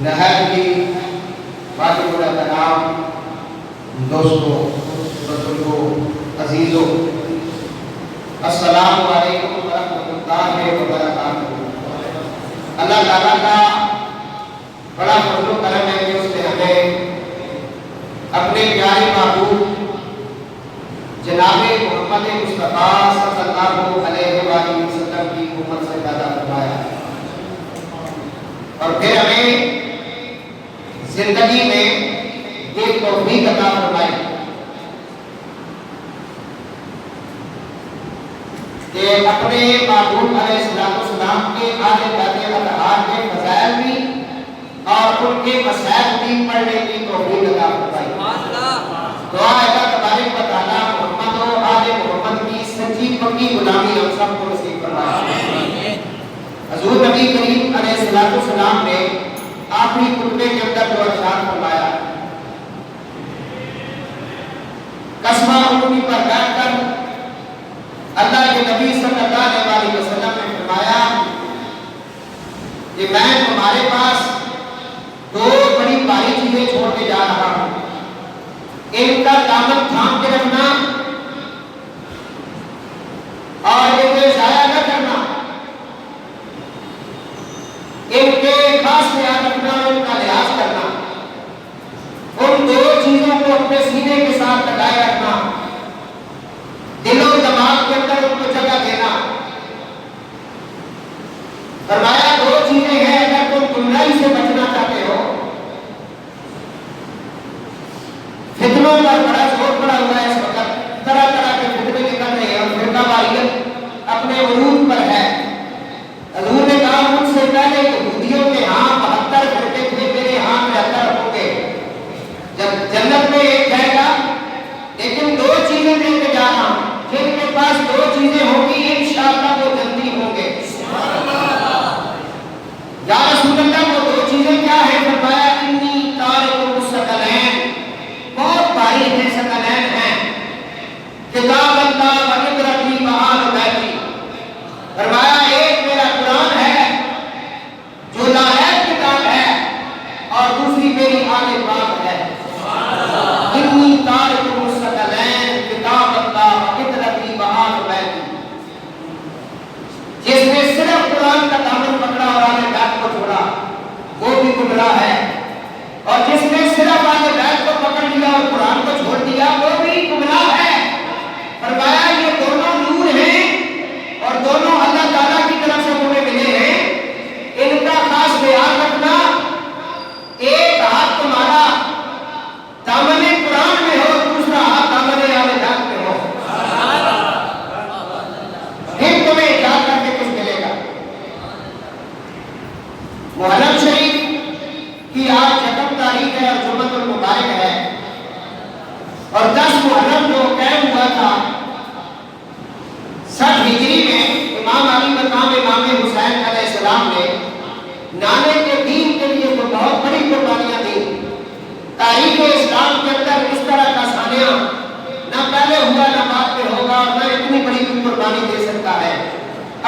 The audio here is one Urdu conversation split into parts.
نہایت ہی واجب الاحترام دوستوں، بزرگوں، عزیزوں، السلام علیکم ورحمۃ اللہ وبرکاتہ۔ اللہ تعالیٰ کا بڑا فضل و کرم ہے کہ اس نے ہمیں اپنے پیارے محبوب جناب محمد مصطفیٰ صلی اللہ علیہ وآلہ وسلم کی امت سے پیدا فرمایا اور پھر ہمیں زندگی میں یہ توفیق عطا فرمائی کہ اپنے محبوب علیہ السلام کے آل بیت اطہار کے فضائل بھی اور ان کے مسائل بھی پڑھنے کی توفیق عطا فرمائی۔ دعا ہے اللہ تبارک و تعالیٰ محمد و آل محمد کی سچی پکی غلامی ہم سب کو نصیب فرمائے۔ حضور نبی کریم علیہ السلام نے آخری خطبے کے اندر جو ارشاد فرمایا، قسمہ اونٹنی پر بیٹھ کر اللہ کے نبی صلی اللہ علیہ وسلم نے فرمایا کہ میں تمہارے پاس دو بڑی بھاری چیزیں چھوڑ کے جا رہا ہوں، ان کا دامن تھام کے رکھنا اور انہیں ضائع نہ کرنا، ان کے خاص خیال رکھنا اور ان کا لحاظ کرنا، ان دو چیزوں کو اپنے سینے کے ساتھ لگائے رکھنا، دل و دماغ کے اندر ان کو جگہ دینا۔ فرمایا دو چیزیں ہیں، اگر تم گمراہی سے بچنا چاہتے ہو، فتنوں پر بڑا زور پڑا ہوا ہے اس وقت، طرح طرح کے فتنے نکل رہے ہیں اور فرقہ واریت اپنے عروج پر ہے۔ حضور نے کہا مجھ سے پہلے یہودیوں کے ہاں 72 فرقے تھے، میرے ہاں 73 ہوں گے، جب جنت میں ایک جائے گا، لیکن دو چیزیں دے کے جا رہا ہوں، جن کے پاس دو چیزیں ہوں گی انشاءاللہ وہ جنتی ہوں گے۔ یا رسول اللہ وہ دو چیزیں کیا ہیں؟ فرمایا انی تارک الثقلین، بہت بھاری ہیں، ثقلین ہیں، کتاب اللہ و عبرتی و آل بیتی۔ فرمایا ایک میرا قرآن ہے جو لایق کتاب ہے اور دوسری میری آل پاک ہے۔ انی تارک الثقلین کتاب اللہ و عبرتی و آل بیتی۔ جس نے صرف قرآن کا دامن پکڑا اور آل بیت کو چھوڑا وہ بھی گمراہ ہے، اور جس نے صرف آل بیت کو پکڑ لیا اور قرآن کو چھوڑ دیا وہ بھی گمراہ ہے۔ فرمایا یہ دونوں نور ہیں اور دونوں اللہ تعالیٰ کی طرف سے ہمیں ملے ہیں، ان کا خاص خیال رکھنا۔ ایک ہاتھ تمہارا دامن قرآن میں ہو، دوسرا ہاتھ دامن آل بیت میں ہو، پھر تمہیں جا کر کے کچھ ملے گا۔ محرم شریف کی آج 1 تاریخ ہے اور جمعۃ المبارک ہے، اور 10 محرم جو قائم ہوا تھا 60 ہجری میں، امام علی مقام امام حسین علیہ السلام نے نانے کے دین کے لیے تو بہت بڑی قربانیاں دی۔ تاریخ اسلام کے اندر اس طرح کا سانحہ نہ پہلے ہوا نہ بعد میں ہوگا، اور نہ اتنی بڑی قربانی دے سکتا ہے۔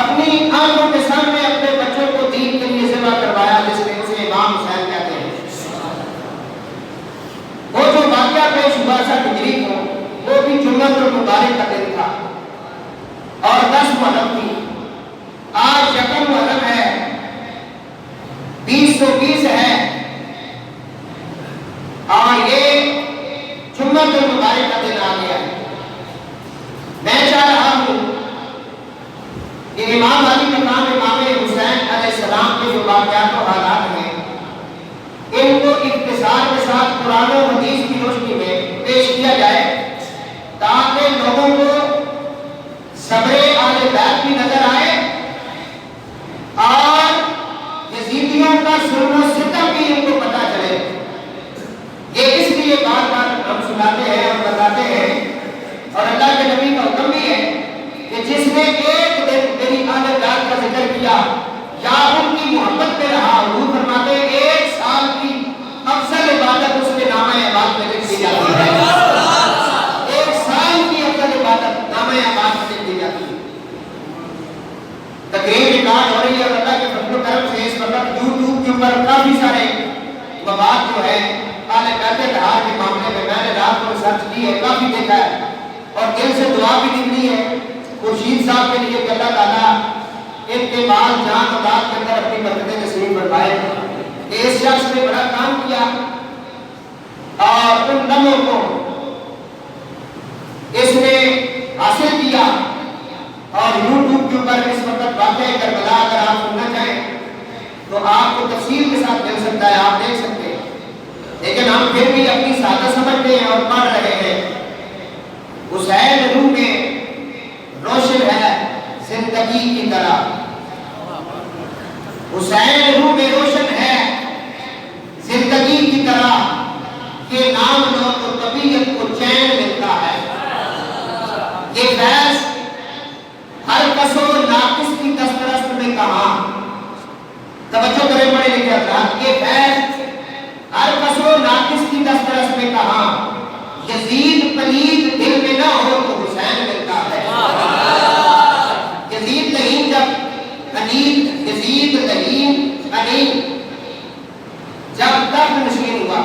اپنی آنکھوں کے سامنے اپنے بچوں کو دین کے لیے ذبح کروایا، جس میں اسے امام حسین کہتے ہیں۔ وہ جو واقعہ پیش ہوا 60 ہجری کو، وہ بھی جمعۃ المبارک کا دن تھا اور 10 محرم تھی۔ آج 1 محرم ہے، 2020 ہے، اور یہ جمعۃ المبارک کا دن آ گیا ہے۔ میں چاہ رہا ہوں کہ امام علی مقام امام حسین علیہ السلام کے جو واقعات و حالات ہیں، ان کو اختصار کے ساتھ قرآن و حدیث کی روشنی میں پیش کیا جائے، تاکہ لوگوں کو صبر آل بیت بھی نظر آئے اور یزیدیوں کا ظلم و ستم بھی ان کو پتہ چلے۔ یہ اس لیے بار بار ہم سناتے ہیں اور بتاتے ہیں، اور اللہ کے نبی کا حکم بھی ہے کہ جس نے ایک دن میری آل بیت کا ذکر کیا یا ان کی محبت میں رہا، حضور فرماتے ہیں 1 سال کی افضل عبادت اس کے نامہ اعمال میں لکھ دی جاتی ہے۔ 1 سال کی افضل عبادت نامہ اعمال میں لکھ دی جاتی ہے۔ تقریر ریکارڈ ہو رہی ہے اور اللہ کے فضل و کرم سے اس وقت یوٹیوب کے اوپر کافی مواد جو ہے اہل بیت طہار کے معاملے میں نے رات کو ریسرچ کی ہے، کافی دیکھا ہے اور دل سے دعا بھی نکلی ہے خورشید صاحب کے لیے کہ اللہ تعالیٰ ان کے مال جان اولاد کے اندر اپنی برکتیں نصیب فرمائے کہ اس شخص نے بڑا کام کیا اور ان لمحوں کو اس نے حاصل کیا اور یوٹیوب کے اوپر اس وقت واقعہ کربلا اگر آپ سننا چاہیں تو آپ کو تفصیل کے ساتھ مل سکتا ہے، آپ دیکھ سکتے ہیں، لیکن ہم پھر بھی اپنی سادہ سمجھتے ہیں اور پڑھ رہے ہیں۔ حسین روح میں روشن ہے زندگی کی طرح، حسین روح میں روشن ہے زندگی کی طرح کہ نام لو تو طبیعت کو چین ملتا ہے۔ یہ فیض ہر کس و ناقص کی دسترست میں کہاں، توجہ کریں بڑے لکھے حضرات، یہ فیض ہر کس و ناقص کی دسترست میں کہاں، یزید پلید دل میں نہ ہو تو حسین ملتا ہے۔ یزید لعین جب انید، یزید لعین انید جب تخت نشین ہوا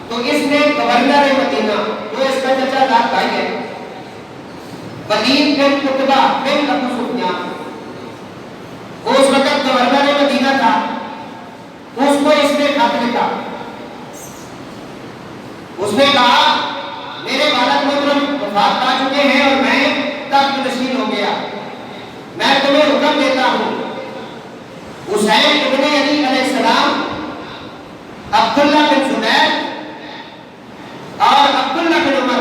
تو اس نے گورنر مدینہ جو اس کا چچا زاد بھائی ہے ولید بن قتبہ بن ابو سفیان، وہ اس وقت گورنر مدینہ تھا، اس کو اس نے خط لکھا، اس نے کہا میرے والد محترم وفات پا چکے ہیں اور میں تخت نشین ہو گیا، میں تمہیں حکم دیتا ہوں حسین ابن علی علیہ السلام، عبداللہ بن زبیر اور عبداللہ بن عمر،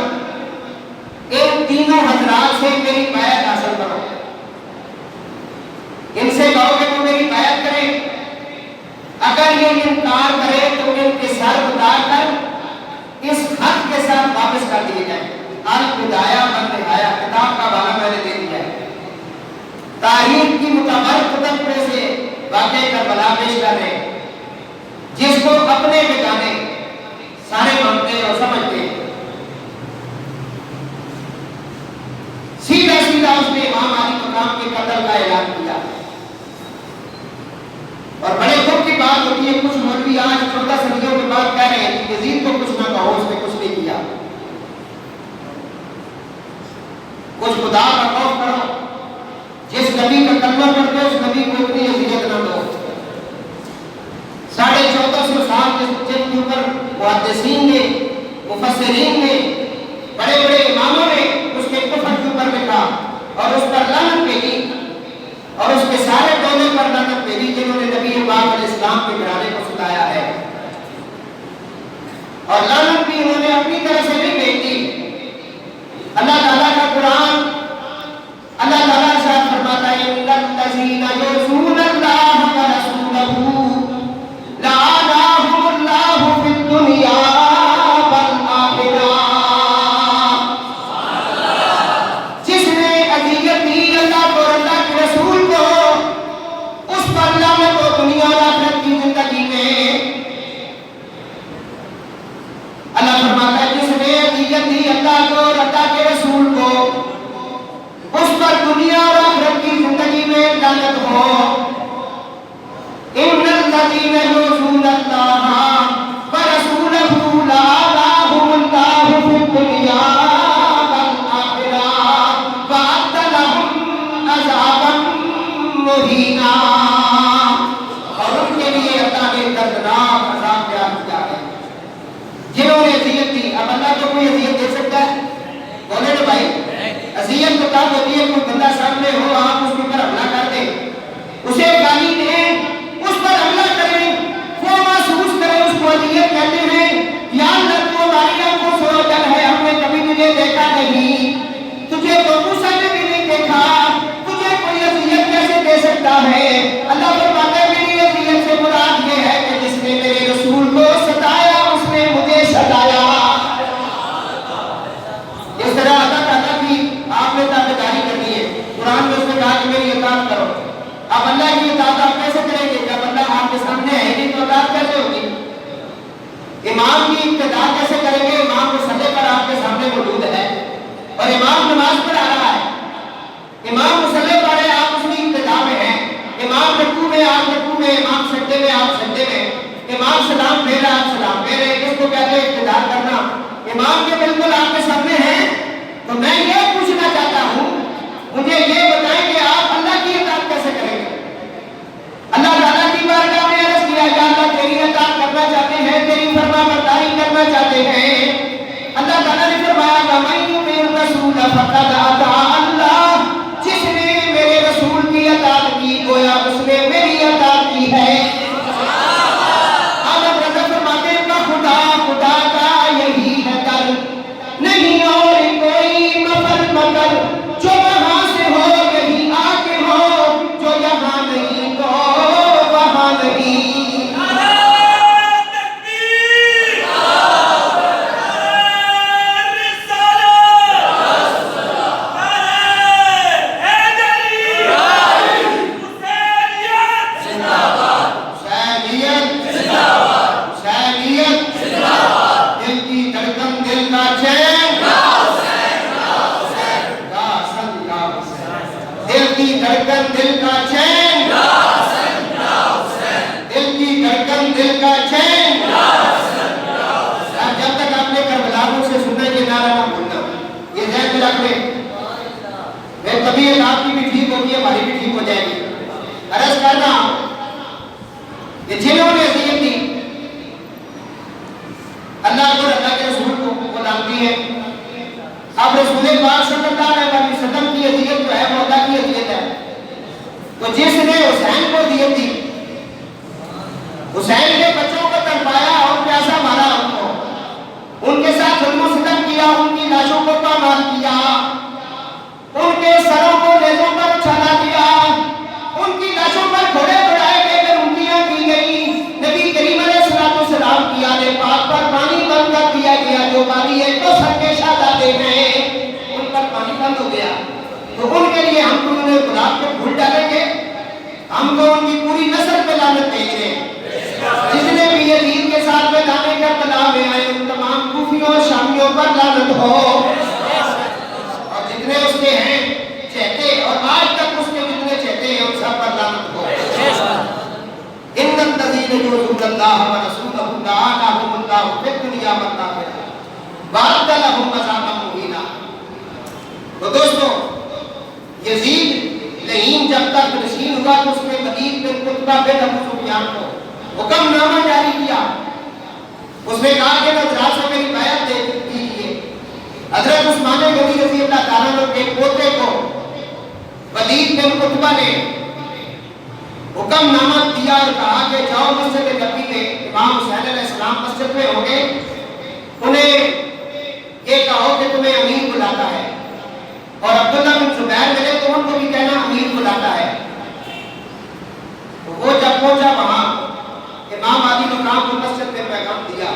ان تینوں حضرات سے میری بیعت حاصل کرو، ان سے کہو کہ تم میری بیعت کریں، اگر یہ انکار کرے تو ان کے سر اتار کر اس خط کے ساتھ واپس کر دیے جائیں۔ البدایہ والنہایہ کتاب کا حوالہ میں نے دے دیا ہے، تاریخ کی متبرک کتب میں سے واقعہ کربلا پیش کر رہے ہیں جس کو اپنے بگانے سارے مانتے ہیں اور سمجھتے ہیں۔ سیدھا سیدھا اس نے امام علی مقام کے قتل کا اعلان کیا، اور بڑے دکھ کی بات ہوتی ہے کچھ مولوی آج 14 صدیوں کے بعد کہہ رہے ہیں کہ یزید کو کچھ نہ کہو، اس نے کچھ نہیں کیا، کچھ خدا کا خوف کرو، جس نبی کا کلمہ پڑھتے ہو اس نبی کو اتنی اذیت نہ دو۔ 1450 سال کے جن کے اوپر محدثین نے، مفسرین نے، بڑے بڑے اماموں نے اس کے کفر کے اوپر لکھا اور اس پر لعنت بھیجی اور اس کے سارے دولے پر لعنت بھیجی جنہوں نے نبی پاک علیہ السلام کے گھرانے کو ستایا ہے، اور لعنت بھی انہوں نے اپنی طرف سے نہیں بھیجی۔ اللہ تعالیٰ کا قرآن، اللہ تعالیٰ ارشاد فرماتا ہے ان الذین یؤذون اللہ ورسولہ لعنہم اللہ فی الدنیا والآخرہ۔ جس نے اذیت دی اللہ کو اور اللہ کے رسول کو، اس پر لعنت ہو دنیا اور آخرت کی زندگی میں۔ اللہ فرماتا ہے جس نے اذیت دی اللہ کو اور اللہ کے رسول کو، اس پر دنیا اور آخرت کی زندگی میں لعنت ہو۔ ان الذین یؤذون اللہ ورسولہ لعنہم اللہ فی الدنیا والآخرہ وأعد لهم عذابا مہینا، اور ان کے لیے اللہ نے دردناک عذاب تیار کیا ہے جنہوں نے اذیت دی۔ اب اللہ کو کوئی اذیت دے سکتا ہے؟ بولے نا بھائی، اذیت تو تب ہوتی ہے کوئی بندہ سامنے ہو، آپ اس کے اوپر حملہ کر دیں، اسے گالی دیں، اس پر حملہ کریں، وہ محسوس کریں اس کو اذیت کہتے ہیں۔ یا اللہ تو ہماری آنکھوں سے اوجھل ہے، ہم نے کبھی تجھے دیکھا نہیں، تجھے تو موسیٰ نے بھی نہیں دیکھا، تجھے کوئی اذیت کیسے دے سکتا ہے؟ اللہ فرماتا ہے میری اذیت سے مراد یہ ہے کہ جس نے میرے رسول کو ستایا اس نے مجھے ستایا۔ اس طرح اللہ تعالیٰ کی آپ نے تابعداری کرنی ہے، قرآن میں اس نے کہا کہ میری اطاعت کرو۔ اب اللہ کی اطاعت آپ کیسے کریں گے جب اللہ آپ کے سامنے ہے نہیں تو اطاعت کیسے ہوگی؟ امام کی ابتدا کیسے کریں گے؟ امام مصلی پر آپ کے سامنے موجود ہے اور امام نماز پڑھا رہا ہے، امام مصلی پر ہے، آپ اس کی ابتدا میں ہیں، امام رکوع میں آپ رکوع میں، امام سجدے میں آپ سجدے میں، امام سلام پھیرا، آپ سلام پھیرے، کس کو کہتے ہیں اقتدار کرنا؟ امام کے بالکل آپ کے سامنے ہیں. تو میں یہ پوچھنا چاہتا ہوں، مجھے یہ بتائیں کہ آپ اللہ کی اطاعت کیسے کریں گے؟ اللہ تعالیٰ کی بارگاہ میں عرض کیا، یا اللہ تیری اطاعت کرنا چاہتے ہیں، تیری فرما برداری کرنا چاہتے ہیں. اللہ تعالیٰ نے فرمایا وَمَن يُطِعِ الرَّسُولَ فَقَدْ أَطَاعَ اللَّهَ، جس نے میرے رسول کی اطاعت کی گویا اس نے میری اطاعت کی ہے. خدا کا یہی ہے در، نہیں اور کوئی مفر مگر، جو وہاں سے ہو یہی آگے ہو، جو یہاں نہیں تو وہاں نہیں. دل کا چین، دل کی دھڑکن دل کا چین. جب تک آپ نے کربلا سے سننا یہ نعرہ نہ بھولنا، یہ ذہن میں رکھ لیں. طبیعت آپ کی بھی ٹھیک ہوگی، ہماری بھی ٹھیک ہو جائے گی. عرض کرنا کہ جنہوں نے اذیت دی اللہ کو، اللہ کے رسول کو، وہ جانتی ہے. اب رسول پاک صلی اللہ علیہ وسلم کی اذیت جو ہے وہ اللہ کی اذیت ہے. تو جس نے حسین کو اذیت دی، حسین کے بچوں کو تڑپایا اور پیاسا مارا، ان کے ساتھ ظلم و ستم کیا، ان کی لاشوں کو پامال کیا، ان کے سروں کو نیزوں پر اچھالا دیا، ان کی لاشوں پر گھوڑے دوڑائے گئے، گھنٹیاں کی گئی، نبی کریم علیہ السلام کی آل پاک پر پانی بند کر دیا گیا. جو پانی ایک تو سر کے شہزادے ہیں ان پر پانی بند ہو گیا. تو ان کے لیے ہم تو انہیں گلاب کے پھول ڈالیں گے، ہم تو ان کی پوری نسل پہ لعنت بھیج رہے ہیں. جتنے بھی یزید کے ساتھ میدان کربلا میں آئے ان تمام کوفیوں شامیوں پر لعنت ہو، اور جتنے اس کے ہیں چہتے اور آج تک اس کے جتنے چہتے ہیں ان سب پر لعنت ہو. ان الذین یؤذون اللہ ورسولہ لعنہم اللہ فی الدنیا والآخرہ وأعد لهم عذابا مہینا. تو دوستو، یزید لعین جب تک نشین ہوا تو اس نے ولید بن عتبہ بن ابو سفیان کو حکم نامہ جاری کیا. اس نے کہا کہ حضرات سے میری بیعت دے دیجیے. حضرت عثمان غنی رضی اللہ تعالیٰ عنہ کے پوتے کو ولید بن عتبہ نے حکم نامہ دیا اور کہا کہ جاؤ مسجد نبوی میں، امام حسین علیہ السلام مسجد میں ہوں گے، انہیں یہ کہو کہ تمہیں امیر بلاتا ہے، اور عبداللہ بن زبیر ملے تو ان کو بھی کہنا امیر بلاتا ہے. تو وہ جب پہنچا وہاں امام عالی مقام کو مسجد میں پیغام دیا،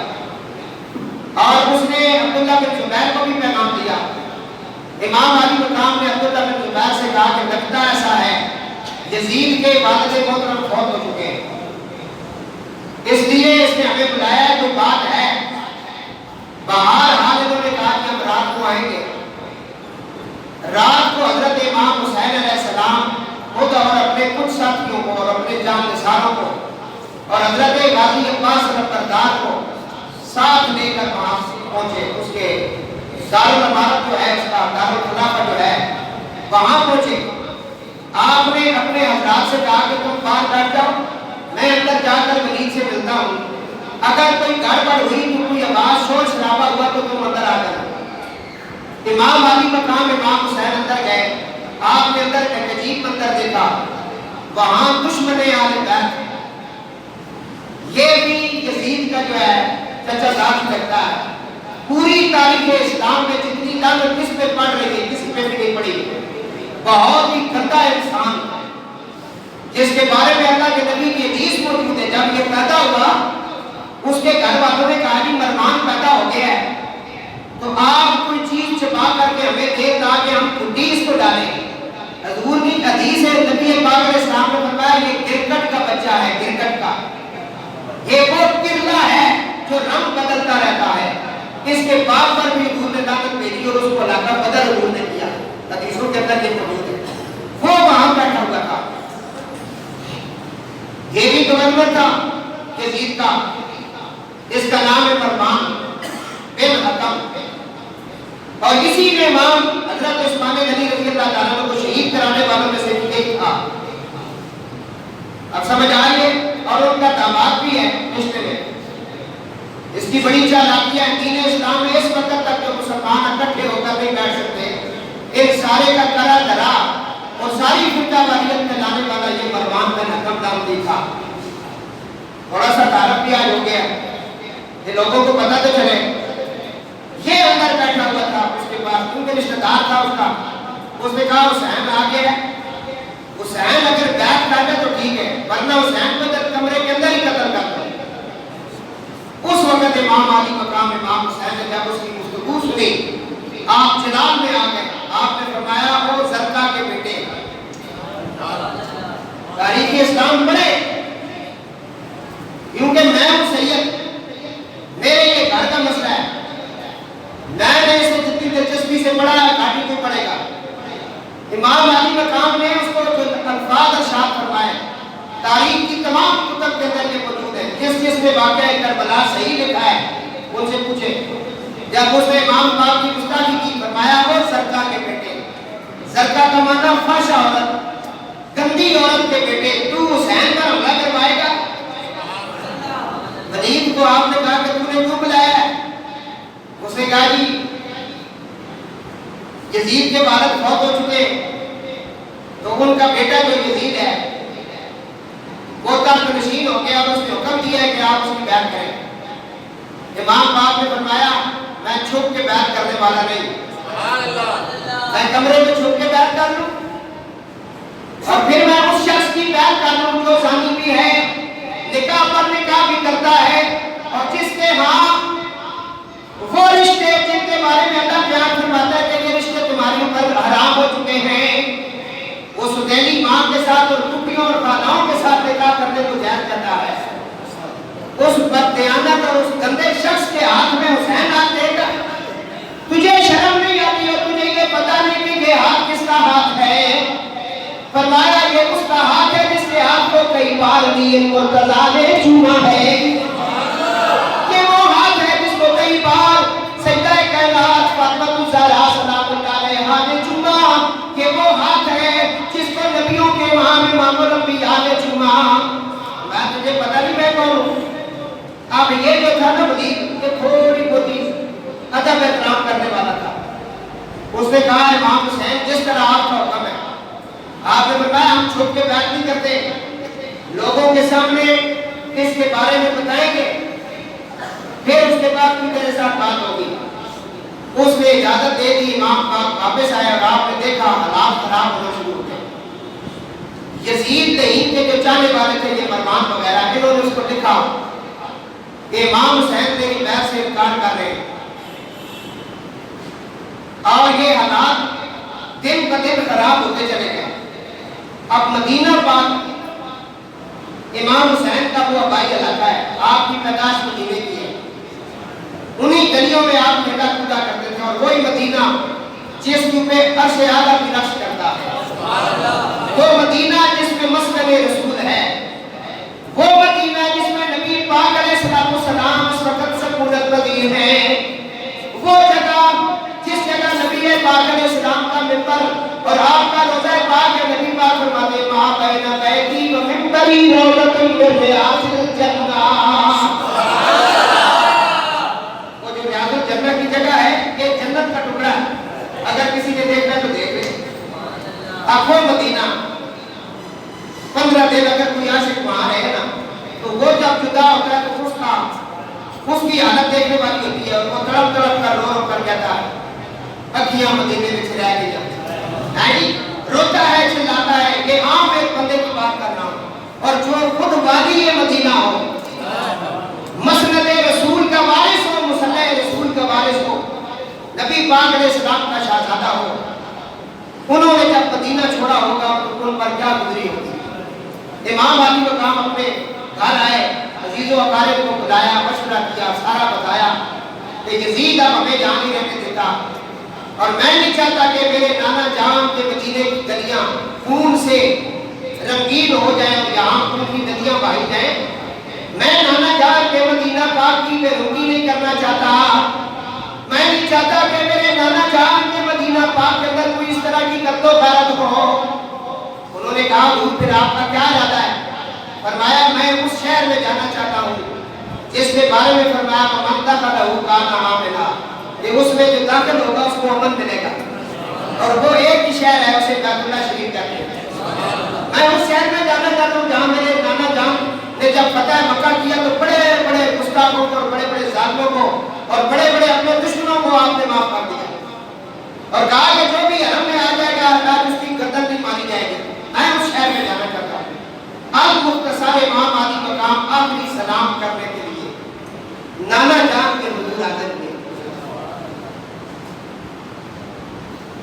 اور اس نے عبداللہ بن زبیر کو بھی پیغام دیا. امام عالی مقام نے عبداللہ بن زبیر سے کہا کہ لگتا ایسا ہے یزید کے والد محترم فوت ہو چکے ہیں، اس لیے اس نے ہمیں بلایا ہے. جو بات ہے بہرحال انہوں نے کہا کہ ہم رات کو آئیں گے. رات کو حضرت امام حسین علیہ السلام خود اور اپنے کچھ ساتھیوں کو اور اپنے جان نثاروں کو اور حضرت غازی عباس رفتردار کو ساتھ لے کر وہاں پہنچے. اس کے دارالعمارت جو ہے، اس کا دارالخلافہ جو ہے، وہاں پہنچے. آپ نے اپنے حضرات سے کہا کہ تم باہر بیٹھ جاؤ، میں اندر جا کر ولید سے ملتا ہوں. اگر کوئی گڑبڑ ہوئی تو کوئی آواز شور شرابہ ہوا تو تم اندر آ جانا. امام علی مقام امام حسین اندر گئے. آپ نے اندر ایک عجیب منظر دیکھا. وہاں دشمن آل بیت، یہ بھی یزید کا جو ہے چچا زاد لگتا ہے. پوری تاریخ اسلام میں جتنی لعنت کس پہ پڑ رہی ہے کسی پہ بھی نہیں پڑی. بہت ہی گندا انسان جس کے بارے میں اللہ کے نبی کی حدیث موجود ہے. جب یہ پیدا ہوا اس کے گھر والوں نے کہا کہ مرمان پیدا ہو گیا ہے، تو آپ کوئی چیز چھپا کر کے ہمیں دے تاکہ ہم ٹھنڈی اس کو ڈالیں. حضور کی حدیث ہے، نبی پاک علیہ السلام نے فرمایا یہ گرکٹ کا بچہ ہے، گرکٹ کا. یہ وہ کرلا ہے جو رنگ بدلتا رہتا ہے. اس کے باپ پر بھی حضور نے طاقت بھیجی اور اس کو لا کر بدل حضور نے کیا. حدیثوں کے اندر یہ موجود ہے. وہ وہاں بیٹھا ہوا تھا. یہ بھی گورنر تھا یزید کا، اس کا نام ہے مروان بن حکم، اور اسی نے امام حضرت عثمان غنی رضی اللہ تعالیٰ عنہ کو شہید کرانے والوں میں سے ایک تھا۔ اب سمجھ آئیے، اور ان کا داماد بھی ہے رشتے میں۔ اس کی بڑی چالاکیاں دین اسلام میں اس وقت تک جو مسلمان اکٹھے ہو کر نہیں بیٹھ سکتے، ایک سارے کا کرا دھرا اور ساری فرقہ واریت میں لانے والا یہ مروان بن حکم داؤدی تھا۔ تھوڑا سا تعارف بھی آج ہو گیا، یہ لوگوں کو پتہ تو چلے۔ یہ اندر بیٹھا ہوا تھا اس کے پاس، کیونکہ رشتہ دار تھا اس کا۔ اس نے کہا حسین آ گیا ہے، حسین اگر بیعت کر دے تو ٹھیک ہے، ورنہ حسین کو کمرے کے اندر ہی قتل کر دو۔ اس وقت امام علی مقام امام حسین نے جب اس کی گفتگو سنی، آپ جلال میں آ گئے۔ آپ نے فرمایا او زرقہ کے بیٹے، تاریخ اسلام پڑھے، کیونکہ میں ہوں سید، میرے یہ گھر کا مسئلہ ہے، میں نے اسے جتنی دلچسپی سے پڑھا ہے گھاٹی کیوں پڑھے گا۔ امام علی مقام نے اس کو جو الفاظ ارشاد فرمائے، تاریخ کی تمام کتب کے اندر یہ موجود ہے، جس نے واقعہ کربلا صحیح لکھا ہے ان سے پوچھے۔ جب اس نے امام باپ کی گستاخی کی، فرمایا وہ زرقہ کے بیٹے، زرقہ کا معنی فحش عورت، گندی عورت کے بیٹے، تو حسین پر حملہ کروائے گا۔ ولید کو آپ نے کہا کہ تو نے کیوں بلایا ہے؟ اس نے کہا جی یزید کے والد فوت ہو چکے، تو ان کا بیٹا جو یزید ہے وہ تخت نشین ہو گیا، اور اس نے حکم دیا ہے کہ آپ اس کی بیعت کریں۔ امام باپ نے فرمایا میں چھپ کے بیعت کرنے والا نہیں، میں کمرے میں چھپ کے بیعت کر لوں اور پھر میں اس شخص کی بیعت کر لوں جو زانی بھی ہے، نکاح پر نکاح بھی کرتا ہے، اور جس کے ہاں وہ رشتے جن کے بارے میں اللہ بیان فرماتا ہے کہ یہ رشتے تمہارے اوپر حرام ہو چکے ہیں، وہ سدیلی ماں کے ساتھ اور ٹکڑیوں اور خاناؤں کے ساتھ نکاح کرنے کو جائز کرتا ہے۔ اس بددیانت اور اس گندے شخص کے ہاتھ میں حسین ہاتھ دے گا، تجھے شرم نہیں آتی اور تجھے یہ پتہ نہیں کہ یہ ہاتھ کس کا ہاتھ ہے؟ فرمایا یہ اس کا ہاتھ ہے جس کے ہاتھ کو کئی بار دین مرتضیٰ نے چوما ہے، یہ وہ ہاتھ ہے جس کو کئی بار سیدہ کائنات فاطمہ الزہرا سلام اللہ علیہا نے چوما، یہ وہ ہاتھ ہے جس کو نبیوں کے امام امام الانبیاء نے چوما۔ میں تجھے پتہ نہیں میں کون ہوں؟ اب یہ جو تھا نا ولید، یہ تھوڑی بہت ادب احترام کرنے والا تھا۔ اس نے کہا امام حسین جس طرح آپ کا حکم ہے، آپ نے فرمایا ہم چھپ کے بیعت نہیں کرتے، لوگوں کے سامنے اس کے بارے میں بتائیں گے، پھر اس کے بعد بھی میرے ساتھ بات ہوگی۔ اس نے اجازت دے دی، امام پاک واپس آیا اور آپ نے دیکھا حالات خراب ہونا شروع ہو گئے۔ یزید لعین کے جو چاہنے والے تھے یہ مروان وغیرہ، انہوں نے اس کو لکھا کہ امام حسین میری بیعت سے انکار کر رہے ہیں، اور یہ حالات دن بہ دن خراب ہوتے چلے گئے۔ اب مدینہ پاک امام حسین کا وہ آبائی علاقہ ہے، آپ کی پیدائش مدینے کی ہے، انہی گلیوں میں آپ کھیلا کودا کرتے تھے، اور وہی مدینہ جس پہ عرش اعلیٰ بھی رقص کرتا ہے، وہ مدینہ جس میں مسکن رسول ہے، وہ مدینہ جس میں نبی پاک علیہ السلام اس وقت سکونت پذیر ہیں، وہ جگہ جس جگہ نبی پاک علیہ السلام کا منبر اور آپ کا روضہ پاک ہے، نبی پاک فرماتے ہیں ماں بین بیتی و منبری روضۃ من ریاض الجنہ، وہ جو ریاض الجنہ کی جگہ ہے یہ جنت کا ٹکڑا ہے، اگر کسی نے دیکھنا تو دیکھ لے۔ اب وہ مدینہ 15 دن اگر کوئی عاشق وہاں رہے نا تو وہ جب جدا ہوتا ہے تو اس کی حالت دیکھنے والی ہوتی ہے، اور وہ تڑپ تڑپ کر رو کر کہتا ہے اکھیاں مدینے میں چھڑا کے جاتی، روتا ہے چلاتا ہے۔ یہ عام ایک بندے کی بات کر رہا ہوں، اور جو خود وادی مدینہ ہو، مسند رسول کا وارث ہو، مصلی رسول کا وارث ہو، نبی پاک علیہ السلام کا شہزادہ ہو، انہوں نے جب مدینہ چھوڑا ہوگا تو ان پر کیا گزری ہوگی۔ امام علی مقام اپنے گھر آئے، عزیز و اقارب کو بلایا، مشورہ کیا، سارا بتایا کہ یزید اب ہمیں جان نہیں رہنے دیتا، اور میں نہیں چاہتا کہ میرے نانا جان کے مدینے کی گلیاں خون سے رنگین ہو جائیں اور یہاں خون کی ندیاں بہائی جائیں، میں نہ کی بے رخی نہیں کرنا چاہتا، میں نہیں چاہتا کہ میرے نانا جان کے مدینہ پاک کے اندر کوئی اس طرح کی قتل و غارت ہو۔ انہوں نے کہا حضور پھر آپ کا کیا ارادہ ہے؟ فرمایا میں اس شہر میں جانا چاہتا ہوں جس کے بارے میں فرمایا من دخلہ کان آمنا، کہ اس میں جو داخل ہوگا اس کو امن ملے گا، اور وہ ایک ہی شہر ہے، اسے بیت اللہ شریف کہتے ہیں۔ میں اس شہر میں جانا چاہتا ہوں جہاں میرے نانا جان نے جب فتح مکہ کیا تو بڑے بڑے گستاخوں کو اور بڑے بڑے ظالموں کو اور بڑے بڑے اپنے دشمنوں کو آپ نے معاف کر دیا، اور کہا کہ جو بھی حرم میں آ جائے گا اللہ اس کی گردن نہیں ماری جائے گی۔ میں اس شہر میں جانا چاہتا ہوں۔ اب مختصر امام علی مقام آخری سلام کرنے کے لیے نانا جان کے حضور حاضر ہوئے۔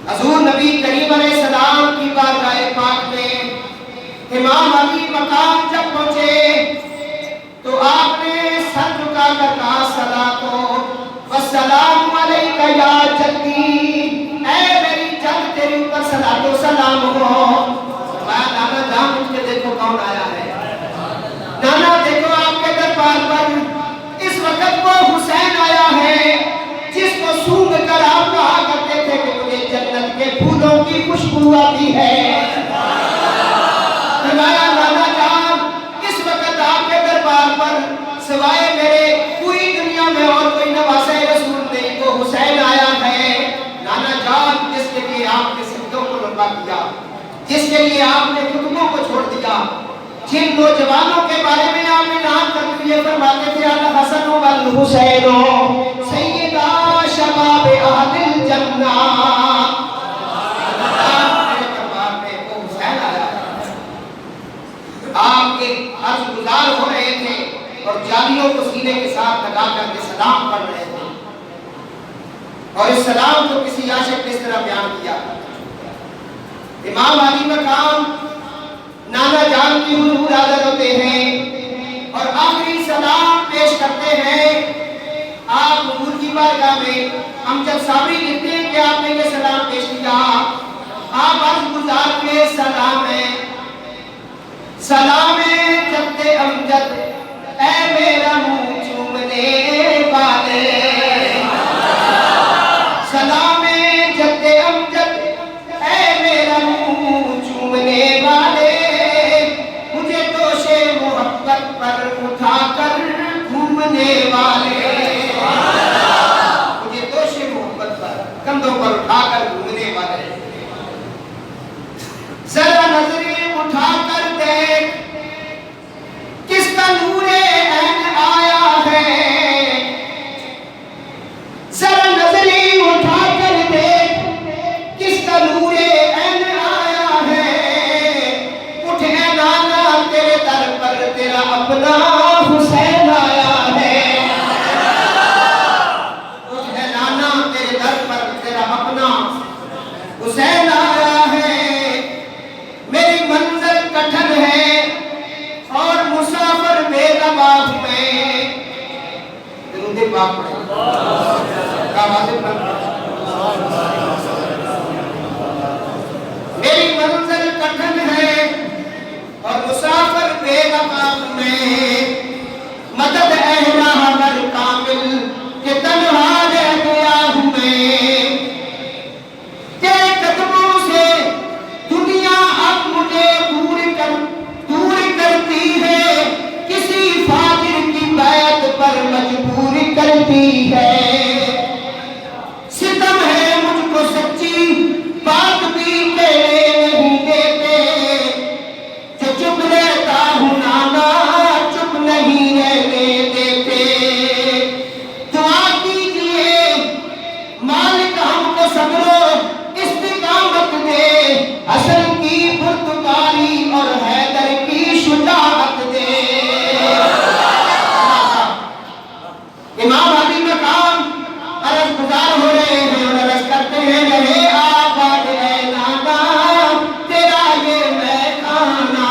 حضور نبی کریم علیہ السلام کی بارگاہ پاک میں امام علی مقام جب پہنچے تو آپ نے سر جھکا کر کہا صلاۃ والسلام علیک یا جدی، اے میری جد تیرے اوپر صلاۃ و سلام ہو۔ نانا جان اٹھ کے دیکھو کون آیا ہے، نانا دیکھو آپ کے دربار پر اس وقت وہ حسین آیا ہے جس کو سونگھ کر آپ کہا کرتے تھے کہ مجھے جنت کے پھولوں کی خوشبو آتی ہے۔ فرمایا نانا جان اس وقت آپ کے دربار پر سوائے میرے پوری دنیا میں اور کوئی نواسہ رسول نہیں، وہ حسین آیا ہے۔ نانا جان جس کے لیے آپ نے سجدوں کو لمبا کیا، جس کے لیے آپ نے خطبوں کو چھوڑ دیا، جن نوجوانوں کے بارے میں آپ نے نام کرتے ہوئے فرماتے تھے الحسن والحسین سیدا شباب اہل الجنہ، آپ کے عرض گزار ہو رہے تھے اور جالیوں کو سینے کے ساتھ لگا کر کے سلام پڑھ رہے تھے، اور اس سلام کو کسی عاشق نے اس طرح بیان کیا۔ امام علی مقام نانا جان کی حضور حاضر ہوتے ہیں اور آخری سلام پیش کرتے ہیں۔ آپ حضور کی بارگاہ میں امجد صابری لکھتے ہیں کہ آپ نے یہ سلام پیش کیا، آپ عرض گزار کے سلام ہے، سلام جد امجد اے میرا منہ چومنے والے، سلام جد امجد اے میرا منہ چومنے والے، مجھے دوش محبت پر اٹھا کر گھومنے والے، مجھے دوش محبت پر کندھوں پر اٹھا کر گھومنے والے، ذرا نظریں اٹھا کر دیکھ کس کا نور عین آیا ہے، ذرا نظریں اٹھا کر دیکھ کس کا نور عین آیا ہے، اٹھ اے نانا تیرے در پر تیرا اپنا حسین آیا ہے، اٹھ اے نانا تیرے در پر تیرا اپنا حسین آیا ہے، میری منزل کٹھن ہے اور مسافر بے روا ہوں میں، درود پاک پڑھیں کا واضح میری منزل کٹھن ہے اور مسافر بے روا ہوں میں، مدد اے راہبر کامل کہ تنہا رہ گیا ہوں میں، تیرے قدموں سے دنیا اب مجھے دور کرتی ہے، کسی فاجر کی بیعت پر مجبور کرتی ہے، ستم ہے مجھ کو سچی بات بھی کہنے نہیں دیتے، جو چپ رہتا ہوں نانا چپ نہیں رہنے دیتے، دعا کیجئے مالک ہم کو صبر و استقامت دے، حسن کی پرتگاری اور حیدر کی شجاعت دے۔ امام علی مقام عرض گزار ہو رہے ہیں اور عرض کرتے ہیں رہے آباد اے نانا تیرا یہ میخانہ،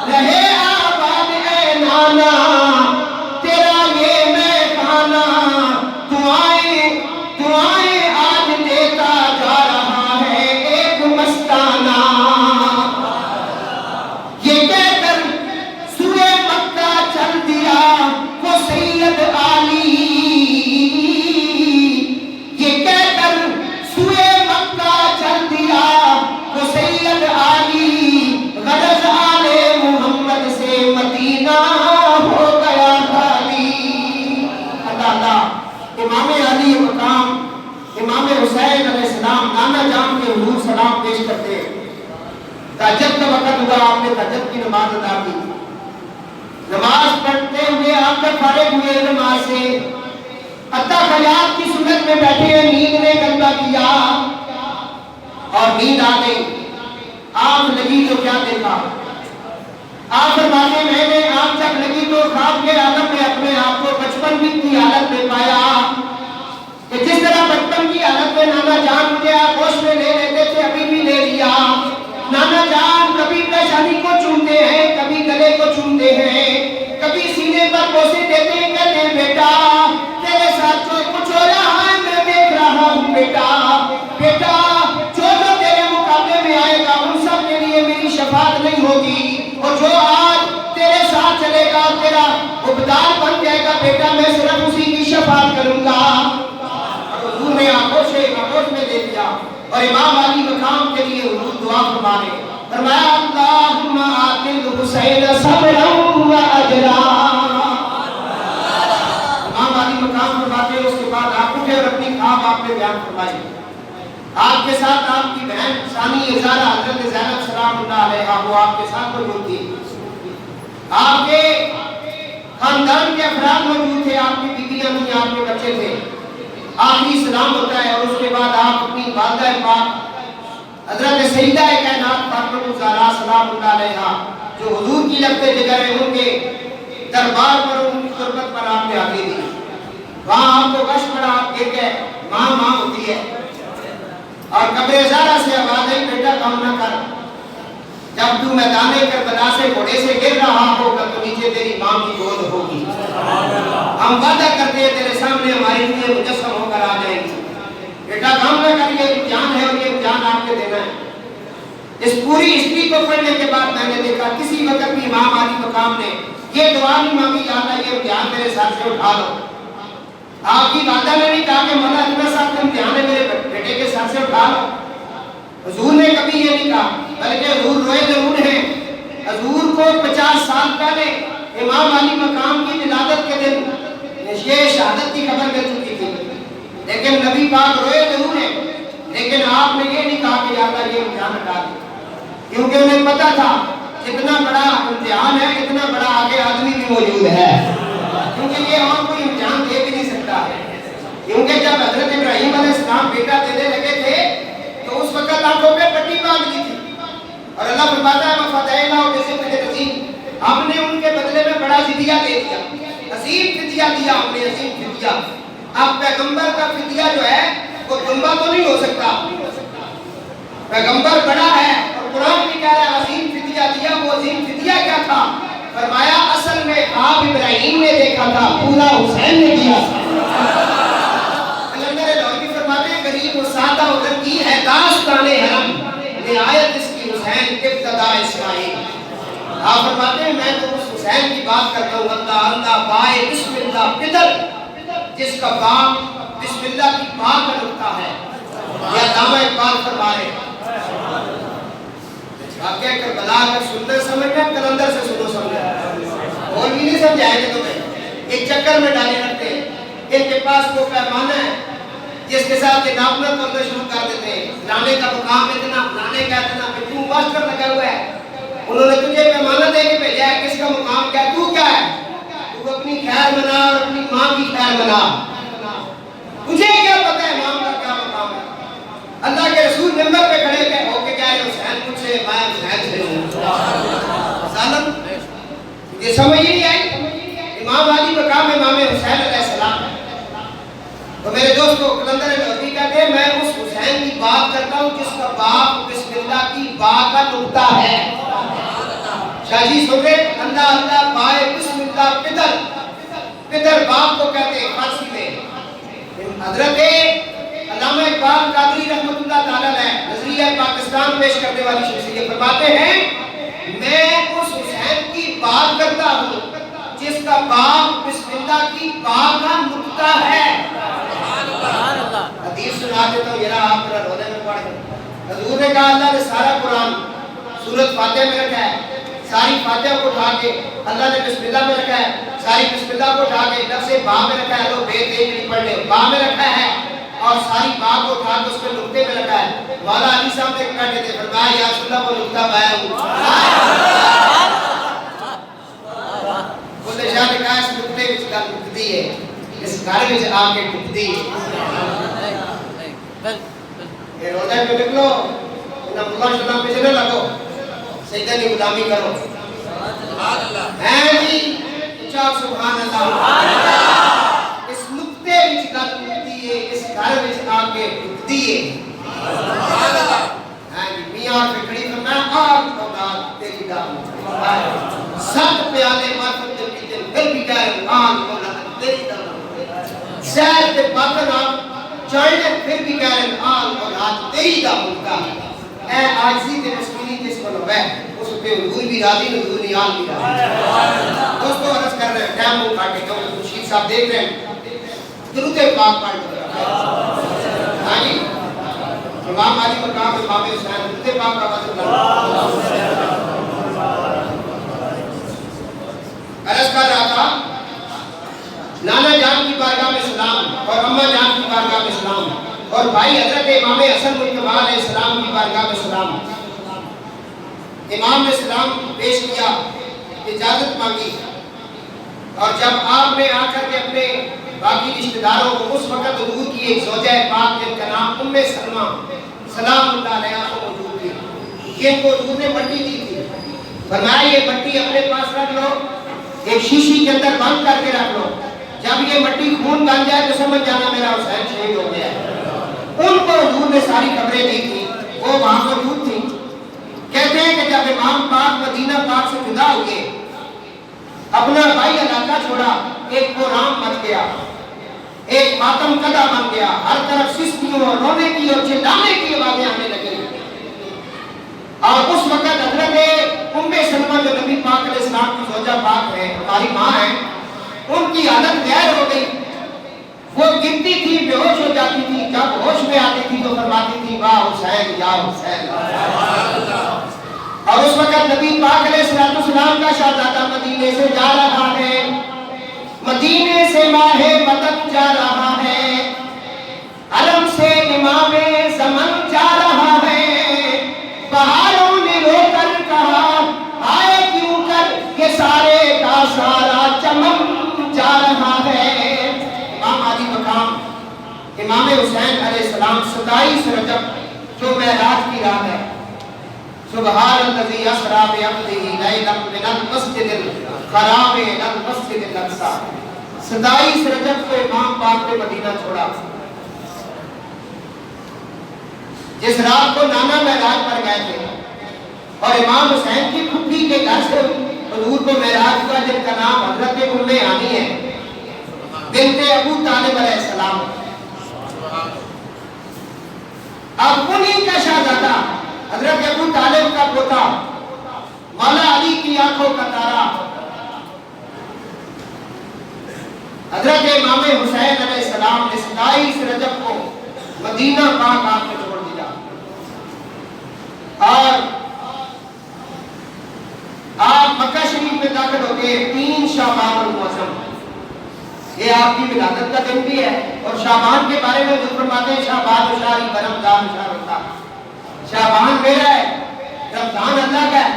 رہے آباد اے نانا تیرا یہ میخانہ، دعائیں آج دیتا جا رہا ہے ایک مستانہ، یہ کہہ کر سوئے مکہ چل دیا بعد ہوا آپ نے تہجد کی نماز ادا کی. نماز پڑھتے ہوئے آپ جب فارغ ہوئے نماز سے اتحیات کی سنت میں بیٹھے ہیں, نیند نے غلبہ کیا اور نیند آ گئی. آنکھ لگی تو کیا دیکھا؟ آپ فرماتے ہیں میں نے آنکھ جب لگی تو خواب کے عالم میں اپنے آپ کو بچپن کی حالت میں پایا کہ جس طرح بچپن کی حالت میں نانا جان مجھے آغوش میں لے لیتے تھے, ابھی بھی لے لیا. نانا جان کبھی پیشانی کو چومتے ہیں, کبھی گلے کو چومتے ہیں, کبھی سینے پر بوسے دیتے ہیں, کہتے ہیں بیٹا تیرے ساتھ جو کچھ ہو رہا ہے میں دیکھ رہا ہوں بیٹا. بیٹا جو تیرے مقابلے میں آئے گا ان سب کے لیے میری شفاعت نہیں ہوگی, اور جو آج تیرے ساتھ چلے گا تیرا عبدار بن جائے گا بیٹا میں صرف اسی کی شفاعت کروں گا. حضور نے آغوش میں دے دیا اور امام علی مقام کے لیے حضور دعا فرمانے فرمایا اللہم آتِ الحسین صبرا و اجرا. امام علی مقام فرماتے ہیں اس کے بعد آپ اٹھے اور اپنی خواب آپ نے بیان فرمائی. آپ کے ساتھ آپ کی بہن ثانی ازارہ حضرت زینب سلام اللہ علیہا وہ آپ کے ساتھ موجود تھی. آپ کے خاندان کے افراد موجود تھے, آپ کی بیویاں تھیں, آپ کے بچے تھے. آخری سلام ہوتا ہے اور اس کے بعد آپ اپنی والدہ پاک حضرت سیدہ کائنات فاطمہ الزہرا سلام اللہ علیہا جو حضور کی لگتے جگہ ہے ان کے دربار پر ان کی قربت پر آپ نے حاضری دی. وہاں آپ کو غش پڑا, آپ گر گئے, ماں ماں ہوتی ہے اور قبر زہرا سے آواز آئی بیٹا کام نہ کر, جب تو میدان کربلا سے گھوڑے سے گر رہا ہوگا تو نیچے تیری ماں کی گود ہوگی. ہم وعدہ کرتے ہیں تیرے سامنے ہماری روحیں مجسم ہو کر آ جائیں گی. بیٹا کام نہ کر, یہ امتحان ہے اور یہ امتحان آپ کے دینا ہے. اس پوری ہسٹری کو پڑھنے کے بعد میں نے دیکھا کسی وقت بھی امام علی مقام نے یہ دعا نہیں مانگی یا اللہ یہ امتحان میرے سر سے اٹھا لو. آپ کی والدہ نے نہیں کہا کہ مولا اتنا سخت امتحان ہے میرے بیٹے کے سر سے اٹھا لو. حضور نے کبھی یہ نہیں کہا, بلکہ حضور روئے ضرور ہیں. حضور کو 50 سال پہلے امام علی مقام کی ولادت کے دن یہ شہادت کی خبر مل چکی تھی, لیکن نبی پاک روئے ضرور ہیں, لیکن آپ نے یہ نہیں کہا کہ یا اللہ یہ امتحان ہٹا دے, کیونکہ انہیں پتا تھا اتنا بڑا امتحان ہے, اتنا بڑا آگے آدمی بھی موجود ہے, کیونکہ یہ اور کوئی امتحان دے بھی نہیں سکتا. کیونکہ جب حضرت ابراہیم علیہ السلام بیٹا دینے لگے تھے تو اس وقت آنکھوں پہ پٹی باندھ دی تھی اور اللہ فرماتا ہے وَفَدَيْنَاهُ بِذِبْحٍ عَظِيمٍ, ہم نے ان کے بدلے میں بڑا فدیہ دے دیا, عظیم فدیہ دیا ہم نے, عظیم فدیہ. اب پیغمبر کا فدیہ جو ہے وہ دمبا تو نہیں ہو سکتا, پیغمبر بڑا ہے اور قرآن بھی کہہ رہا ہے عظیم فدیہ دیا. وہ عظیم فدیہ کیا تھا؟ فرمایا اصل میں آپ ابراہیم نے دیکھا تھا, پورا حسین نے کیا تھا. کلندر لاہوری فرماتے ہیں غریب و سادہ ادھر کی ہے داستان حرم, نہایت اس کی حسین ابتدا اسماعیل. آپ فرماتے ہیں میں تو اس حسین کی بات کرتا ہوں, اللہ اللہ بائے بسم اللہ پدر, جس کا باپ بسم اللہ کی بات کا نکتا ہے. یا علامہ اقبال فرما رہے واقعہ کربلا اگر سننا سمجھنا کلندر سے سنو سمجھنا, اور بھی نہیں سمجھائیں گے تمہیں, ایک چکر میں ڈالے رکھتے ہیں. ان کے پاس وہ پیمانہ ہے جس کے ساتھ یہ ناپنا تولنا شروع کر دیتے ہیں, لانے کا مقام اتنا, لانے کا اتنا, تو ماسٹر لگا ہوا ہے, انہوں نے تجھے پیمانہ دے کے بھیجا ہے, کس کا مقام کیا ہے, تو کیا ہے, تو اپنی خیر بنا اور اپنی ماں کی خیر بنا, تجھے کیا پتہ ہے امام کا کیا مقام ہے. اللہ کے رسول ممبر پہ کھڑے گئے ہو کے کہہ رہے حسین مجھ سے, میں حسین سے ہوں. ظالم یہ سمجھ نہیں آئی, امام علی مقام امام حسین علیہ السلام ہے. تو میرے دوستو کلندر لاہوری کہتے ہیں میں اس حسین کی بات کرتا ہوں جس کا باپ بسم اللہ کی با کا نقطہ ہے. شاہ جی سن رہے, اللہ اللہ بائے بسم اللہ پدر, پدر باپ کو کہتے ہیں فارسی میں. حضرت علامہ اقبال قادری رحمۃ اللہ تعالیٰ علیہ نظریہ پاکستان پیش کرنے والی شخصیت فرماتے ہیں میں اس حسین کی بات کرتا ہوں جس کا باپ بسم اللہ کی با کا نقطہ ہے. حدیث سنا دیتا ہوں, یہ رہا آپ ذرا رونے میں پڑھ گئے. حضور نے کہا اللہ نے سارا قرآن سورت فاتحہ میں رکھا ہے, ساری فاتحہ کو اٹھا کے اللہ نے بسم اللہ میں رکھا ہے, ساری بسم اللہ کو اٹھا کے لفظ با میں رکھا ہے, لو بے تیز نہیں پڑھ لے, با میں رکھا ہے, اور ساری بات کو اٹھا کے اس کے نقطے میں لگا ہے. مولا علی صاحب نے کہتے تھے فرمایا یا رسول اللہ وہ نقطہ میں ہوں. بولے شاہ نے کہا اس نقطے وچ گل ٹکدی ہے, اس گھر وچ آ کے ٹکدی ہے. یہ روزہ پہ نکلو نہ ملا شلا پہ چلے لگو سجدہ کی غلامی کرو. سبحان اللہ ہے جی اچھا سبحان اللہ. اس نقطے وچ گل ٹکدی ہے, اس گھر وچ آ کے ٹکدی ہے. سبحان اللہ ہے جی میاں پکڑی فرمایا آگ اولاد تیری دعوت سب پیالے مارفت دل کی دل پھر بھی کہہ آگ اولاد تیری دعوت شہر کے باطن آپ چاہنے پھر بھی کہہ رہے ہیں آل اولاد تیری دا ملکہ. اے آجزی تے مسکینی جس کو لو ہے اس پہ حضور بھی راضی حضور نیال بھی راضی. دوستو عرض کر رہے ہیں ٹائم وہ کھاٹے کیوں خورشید صاحب دیکھ رہے ہیں درود پاک پڑھ رہے ہیں. ہاں جی امام علی مقام امام حسین درود پاک کا وزن عرض کر رہا تھا نانا جان کی بارگاہ میں سلام اور اماں جان کی بارگاہ میں سلام اور بھائی حضرت امام حسن مجتبی علیہ السلام کی بارگاہ میں سلام. امام نے سلام پیش کیا, اجازت مانگی اور جب آپ نے آ کر کے اپنے باقی رشتہ داروں کو اس وقت حضور کی ایک زوجہ پاک جن کا نام ام سلمہ سلام اللہ علیہا کو موجود تھی, جن کو حضور نے مٹی دی تھی. فرمایا یہ مٹی اپنے پاس رکھ لو, ایک شیشی کے اندر بند کر کے رکھ لو, جب یہ مٹی خون بن جائے تو سمجھ جانا میرا حسین شہید ہو گیا ہے. ان کو حضور نے ساری خبریں دی تھی, وہ وہاں موجود تھی. کہتے ہیں کہ جب امام پاک مدینہ پاک سے جدا ہوئے اپنا بھائی علاقہ چھوڑا, ایک قرآن مچ گیا, ایک ماتم کدا بن گیا, ہر طرف سستیوں اور رونے کی اور چلانے کی آوازیں آنے لگی. اور اس وقت حضرت ام سلمہ جو نبی پاک علیہ السلام کی زوجہ پاک ہے, ہماری ماں ہے, ان کی حالت غیر ہو گئی. وہ گرتی تھی, بے ہوش ہو جاتی تھی, جب ہوش میں آتی تھی تو فرماتی تھی واہ حسین یا حسین. اور اس وقت نبی پاک علیہ السلام کا شہزادہ مدینے سے جا رہا ہے, مدینے سے ماہ مدد جا رہا ہے, علم سے امام زمن جا رہا ہے. بہاروں نے رو کر کہا آئے کیوں کر یہ سارے کا سارا چمن جا رہا ہے. امام علی مقام امام حسین علیہ السلام 27 رجب جو معراج کی رات ہے, سبحان الذی اسری بعبدہ لیلا من المسجد الحرام الی المسجد الاقصی. 27 رجب کو امام پاک نے مدینہ چھوڑا. جس رات کو نانا معراج پر گئے تھے اور امام حسین کی پھپھی کے گھر سے حضور کو معراج ہوا, جن کا نام حضرت ام ہانی ہے بنت ابو طالب علیہ السلام. اب انہی کا شہزادہ حضرت ابو طالب کا پوتا مولا علی کی آنکھوں کا تارا حضرت امام حسین علیہ السلام نے 27 رجب کو مدینہ پاک آپ نے چھوڑ دیا. اور آپ مکہ شریف میں داخل ہو گئے 3 شعبان المعظم. یہ آپ کی ولادت کا دن بھی ہے, اور شعبان کے بارے میں جو فرماتے ہیں شعبان و شہری برمضان شہر ہوتا. شعبان میرا ہے, رمضان اللہ کا ہے.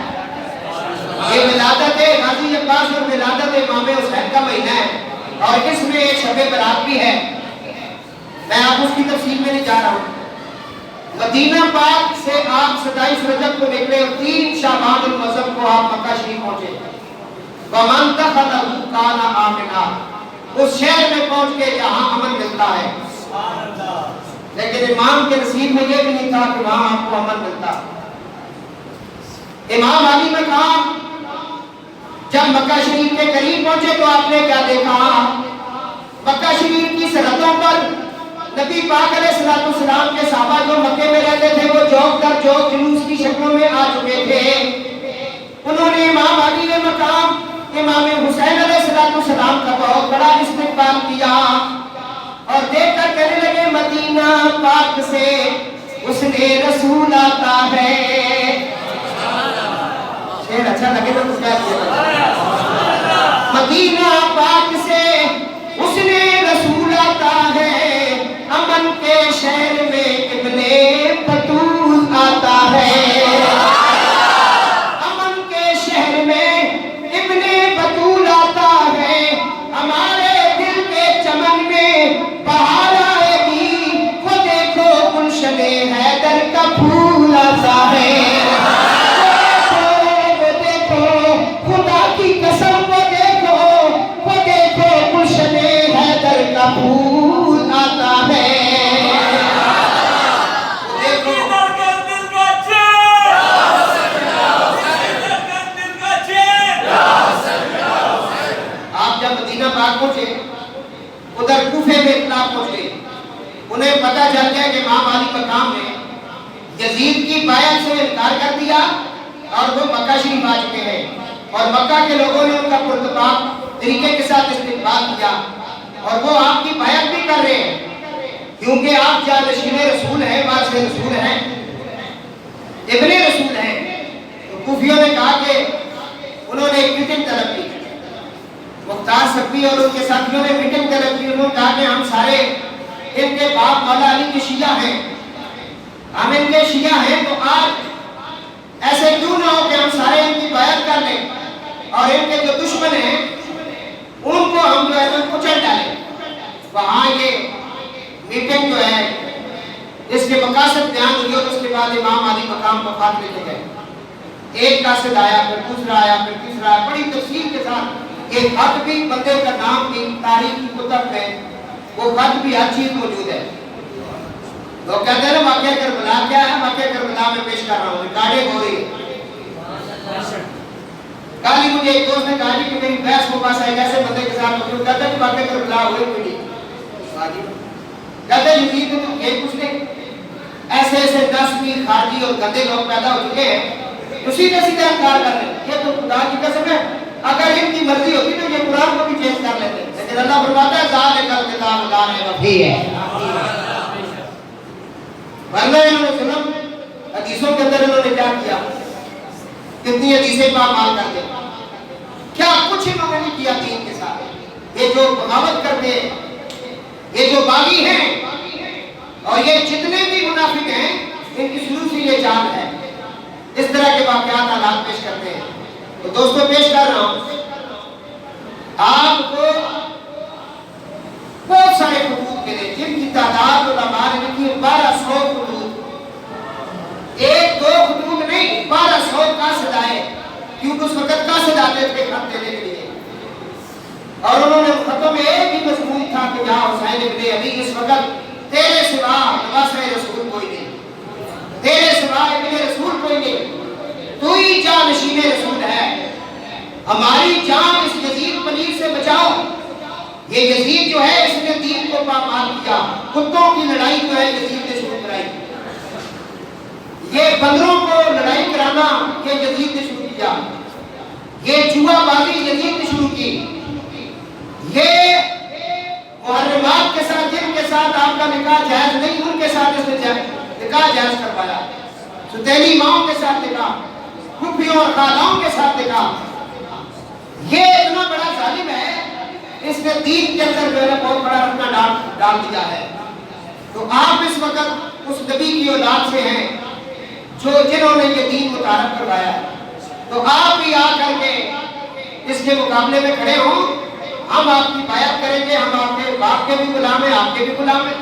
یہ ولادت غازی عباس اور ولادت امام حسین کا مہینہ ہے, اور اس میں ایک شب برات بھی ہے. میں آپ اس کی تفصیل میں نہیں جا رہا ہوں. مدینہ پاک سے آپ 27 رجب کو نکلے اور 3 شعبان المعظم کو آپ مکہ شریف پہنچے. وَمَنْ دَخَلَهُ كَانَ آمِنًا, اس شہر میں پہنچ کے جہاں امن ملتا ہے. لیکن امام کے نصیب میں یہ بھی نہیں تھا کہ وہاں آپ کو امن ملتا. امام علی مقام جب مکہ شریف کے قریب پہنچے تو آپ نے کیا دیکھا, مکہ شریف کی سرحدوں پر نبی پاک علیہ السلام کے صحابہ جو مکے میں رہتے تھے وہ چوک در چوک جلوس کی شکلوں میں آ چکے تھے. انہوں نے امام علی نے مقام امام حسین علیہ السلام کا بہت بڑا استقبال کیا اور دیکھ کر کہنے لگے مدینہ پاک سے اس نے رسول آتا ہے. شیر اچھا لگے تو کچھ کہتے مدینہ پاک سے اس نے رسول آتا ہے, امن کے شہر میں ابن بطول آتا ہے، امن کے شہر میں ابن بطول آتا ہے، ہمارے دل کے چمن میں بہار آئے گی، وہ دیکھو گلشن حیدر کا پھول آتا ہے، وہ دیکھو خدا کی قسم، وہ دیکھو گلشن حیدر کا پھول آتا ہے۔ آپ جب مدینہ پاک پہنچے، ادھر کوفے میں اطلاع پہنچے، انہیں پتہ چل گیا کہ امام علی مقام نے یزید کی بیعت سے انکار کر دیا اور وہ مکہ شریف آ چکے ہیں، اور مکہ کے لوگوں نے ان کا پرتپاک طریقے کے ساتھ استقبال کیا، اور وہ آپ کی بیعت بھی کر رہے ہیں کیونکہ آپ جانشین رسول ہیں، وارث رسول ہیں، ابن رسول ہیں۔ تو کوفیوں نے کہا کہ انہوں نے ایک میٹنگ طلب کی، مختار سقفی اور ان کے ساتھیوں نے میٹنگ طلب کی، انہوں نے کہا کہ ہم سارے ان کے باپ مولا علی کے شیعہ ہیں، ہم ان کے شیعہ ہیں، تو آج ایسے کیوں نہ ہو کہ ہم سارے ان کی بیعت کر لیں اور ان کے جو دشمن ہیں ان کو ہم جو ہے کچل ڈالیں۔ وہاں یہ میٹنگ جو ہے اس کے مقاصد بیان ہوئی، اور اس کے بعد امام علی مقام پر خط لکھے گئے، ایک قاصد آیا، پھر دوسرا آیا، پھر تیسرا آیا، بڑی تفصیل کے ساتھ یہ خط بھی، بندے کا نام بھی، تاریخ کی کتب میں وہ خط بھی، ہر چیز موجود ہے۔ لوگ کہتے ہیں نا واقعہ کربلا کیا ہے، واقعہ کربلا میں پیش کر رہا ہوں، ریکارڈنگ ہو رہی ہے۔ کل ہی مجھے ایک دوست نے کہا کہ میری بحث کو پاس آئے ایسے بندے کے ساتھ ہوتی ہوں، کہتا ہے کہ واقعہ کربلا ہوئی کوئی نہیں، کہتا ہے یزید نے تو یہ کچھ نہیں، ایسے ایسے نسلی خارجی اور گندے لوگ پیدا ہو چکے ہیں، اسی نے سیدھا انکار کر رہے ہیں، یہ تو خدا کی قسم ہے، اگر ان کی مرضی ہوتی تو یہ قرآن کو بھی چینج کر لیتے، لیکن اللہ فرماتا ہے ذالک الکتاب لا ریب فیہ ہے۔ ورنہ انہوں نے ظلم حدیثوں کے اندر انہوں نے کیا کیا، کتنی حدیثیں پامال کر دیں، کیا کچھ انہوں نے نہیں کیا دین کے ساتھ۔ یہ جو بغاوت کرتے ہیں، یہ جو باغی ہیں، اور یہ جتنے بھی منافق ہیں، ان کی شروع سے یہ چال ہے، اس طرح کے واقعات حالات پیش کرتے ہیں۔ تو دوستوں پیش کر رہا ہوں آپ کو بہت سارے خطوط ملے جن کی تعداد علماء نے لکھی 1200 خطوط، ایک دو خطوط نہیں، 1200 قاصد آئے، کیونکہ اس وقت قاصد آتے تھے خط دینے کے لیے، اور انہوں نے خطوں میں ایک ہی مضمون تھا کہ یا حسین ابن علی اس وقت تیرے سوا نواسہ رسول کوئی نہیں، تیرے سوا ابن رسول کوئی نہیں، تو ہی جانشین رسول ہے، ہماری جان اس یزید پلید سے بچاؤ۔ یہ یزید جو ہے اس نے دین کو پامال کیا، کتوں کی لڑائی جو ہے یزید نے شروع کرائی، یہ بندروں کو لڑائی کرانا یہ یزید نے شروع کیا، یہ جوا بازی یزید نے شروع کی، یہ محرمات کے ساتھ جن کے ساتھ آپ کا نکاح جائز نہیں ان کے ساتھ اس نے نکاح جائز کروایا، ستیلی ماؤں کے ساتھ نکاح، پھوپھیوں اور خالاؤں کے ساتھ نکاح، یہ اتنا بڑا ظالم ہے، اس نے دین کے اندر جو ہے بہت بڑا اپنا ڈال دیا ہے۔ تو آپ اس وقت اس نبی کی اولاد سے ہیں جو جنہوں نے یہ دین متعارف کروایا ہے، تو آپ بھی آ کر کے اس کے مقابلے میں کھڑے ہوں، ہم آپ کی بیعت کریں گے، ہم آپ کے باپ کے بھی غلام ہیں، آپ کے بھی غلام ہیں۔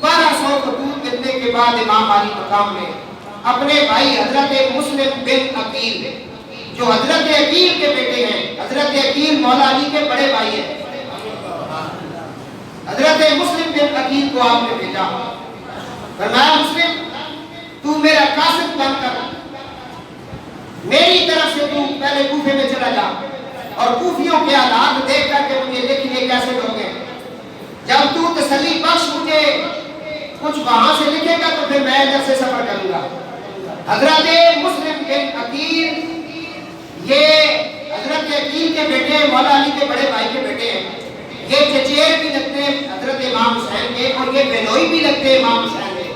1200 خطوط لکھنے کے بعد امام علی مقام نے اپنے بھائی حضرت مسلم بن عقیل جو حضرت عقیل کے بیٹے ہیں، حضرت عقیل مولا علی کے بڑے بھائی ہیں، حضرت مسلم بن عقیل کو آپ نے بھیجا، فرمایا مسلم تو میرا قاصد بن کر میری طرف سے تو پہلے کوفے میں چلا جا اور کوفیوں کے حالات دیکھ کر کے مجھے دیکھیے کیسے لوگ ہیں، جب تو تسلی بخش مجھے کچھ وہاں سے لکھے گا تو پھر میں ادھر سے سفر کروں گا۔ حضرت مسلم بن عقیل یہ حضرت عقیل کے بیٹے ہیں، مولا علی کے بڑے بھائی کے بیٹے ہیں، یہ چچیر بھی لگتے ہیں حضرت امام حسین کے اور یہ بینوئی بھی لگتے ہیں امام حسین کے۔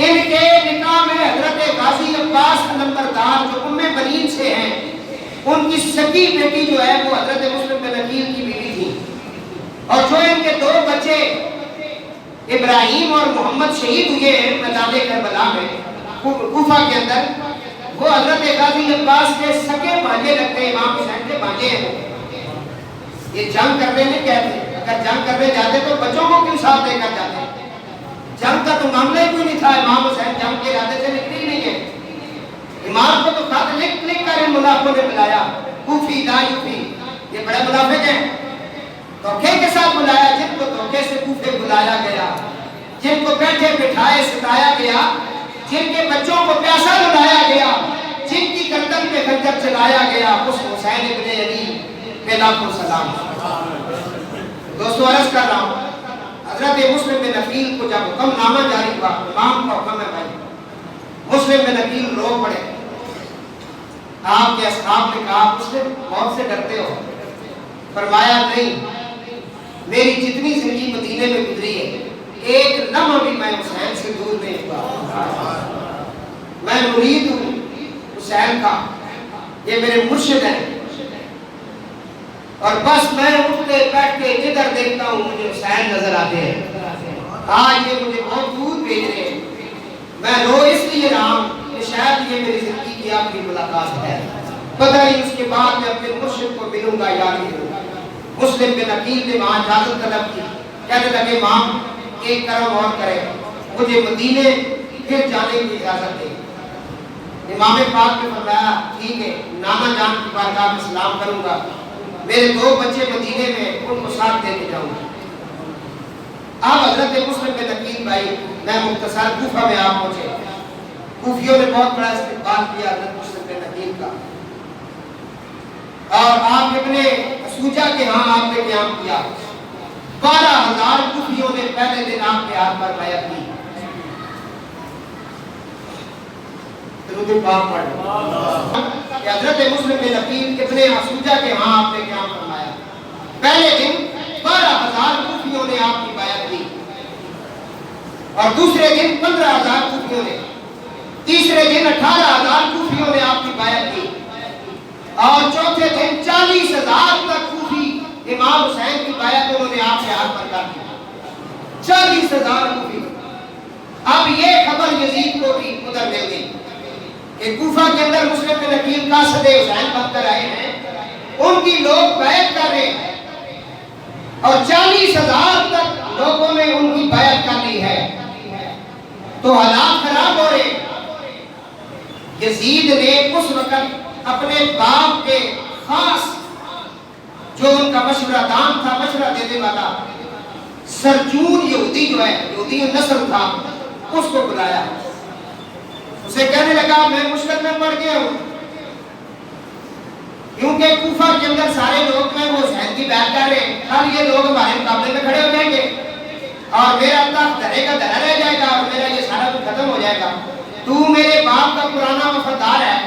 ان کے نکاح میں حضرت غازی عباس نمبردار جو ام بنین سے ہیں، ان کی سکی بیٹی جو ہے وہ حضرت مسلم بن عقیل کی بیوی تھی، اور جو ان کے دو بچے ابراہیم اور محمد شہید ہوئے ہیں میدان کربلا میں کوفہ کے اندر، وہ حضرت غازی عباس کے سگے بھانجے لگتے ہیں، امام حسین کے بھانجے ہیں وہ۔ یہ جنگ کرنے نہیں کہتے، اگر جنگ کرنے جاتے تو بچوں کو کیوں ساتھ دے کر جاتے؟ جنگ کا تو معاملہ ہی کوئی نہیں تھا، امام حسین جنگ کے ارادے سے نکلی ہی نہیں ہے۔ امام کو تو خط لکھ لکھ کر ان منافقوں نے بلایا، کوفی لا یوفی، یہ بڑے منافق ہیں، دھوکے کے ساتھ بلایا، جن کو دھوکے سے کوفے بلایا گیا، جن کو بیٹھے بٹھائے ستایا گیا، جن کے بچوں کو پیاسا بلایا گیا، جن کی گردن پہ خنجر چلایا گیا، اس حسین ابن علی پہ لاکھوں سلام۔ دوستو عرض کر رہا ہوں، حضرت مسلم بن عقیل کو جب حکم نامہ جاری ہوا، امام کا حکم ہے بھائی، مسلم بن عقیل رو پڑے۔ آپ کے اصحاب نے کہا مسلم موت سے ڈرتے ہو؟ فرمایا نہیں، میری جتنی زندگی مدینے میں گزری ہے ایک لمحہ بھی میں حسین سے دور نہیں ہوا، میں مرید ہوں حسین کا، یہ میرے مرشد ہیں، اور بس میں اٹھتے بیٹھتے جدھر دیکھتا ہوں مجھے حسین نظر آتے ہیں، آج یہ مجھے بہت دور بھیج رہے ہیں، میں رو اس لیے رہا ہوں کہ شاید یہ میری زندگی کی آخری ملاقات ہے، پتہ نہیں اس کے بعد میں اپنے مرشد کو ملوں گا یا نہیں ملوں گا۔ مسلم بن عقیل نے وہاں اجازت طلب کی، کہنے لگے امام ایک کرم اور کرے، مجھے مدینے پھر جانے کی اجازت دے۔ امام پاک نے فرمایا ٹھیک ہے، نانا جان کی بارگاہ میں سلام کروں گا، میرے 2 بچے مدینے میں، ان کو ساتھ دے کے جاؤں گا۔ اب حضرت مسلم بن عقیل بھائی میں مختصر کوفہ میں آپ پہنچے، کوفیوں نے بہت بڑا استقبال کیا حضرت مسلم بن عقیل کا، اور آپ ابن سوجا کے ہاں آپ نے قیام کیا، 12,000 کوفیوں نے پہلے دن آپ کے ہاتھ پر بیعت کی۔ درود پاک پڑھ کہ حضرت مسلم بن عقیل ابن سوجا کے ہاں آپ نے قیام فرمایا، پہلے دن 12,000 کوفیوں نے آپ کی بیعت کی، اور دوسرے دن 15,000 کوفیوں نے، تیسرے دن 18,000 کوفیوں نے آپ کی بیعت کی، اور چوتھے دن 40,000 تک کوفی امام حسین کی بیعت انہوں نے آپ کے ہاتھ پر کر دی، 40,000 کوفی۔ اب یہ خبر یزید کو بھی ادھر مل گئی کہ کوفہ کے اندر مسلم بن عقیل قاصد حسین بن کر آئے ہیں، ان کی لوگ بیعت کر رہے ہیں، اور 40,000 تک لوگوں نے ان کی بیعت کر لی ہے، تو حالات خراب ہو رہے۔ یزید نے اس وقت اپنے باپ کے خاص جو ان کا مشورہ دان تھا، مشورہ دینے والا سرجون یہودی جو ہے، یہودی نسل تھا، اس کو بلایا، اسے کہنے لگا میں مشکل میں پڑ گیا ہوں، کیونکہ کوفہ کے اندر سارے لوگ میں وہ حسین کی بیعت کر رہے ہیں، خالی یہ لوگ ہمارے مقابلے میں کھڑے ہو جائیں گے اور میرا تخت دھرے کا دھرا رہ جائے گا اور میرا یہ سارا کچھ ختم ہو جائے گا، تو میرے باپ کا پرانا وفادار ہے،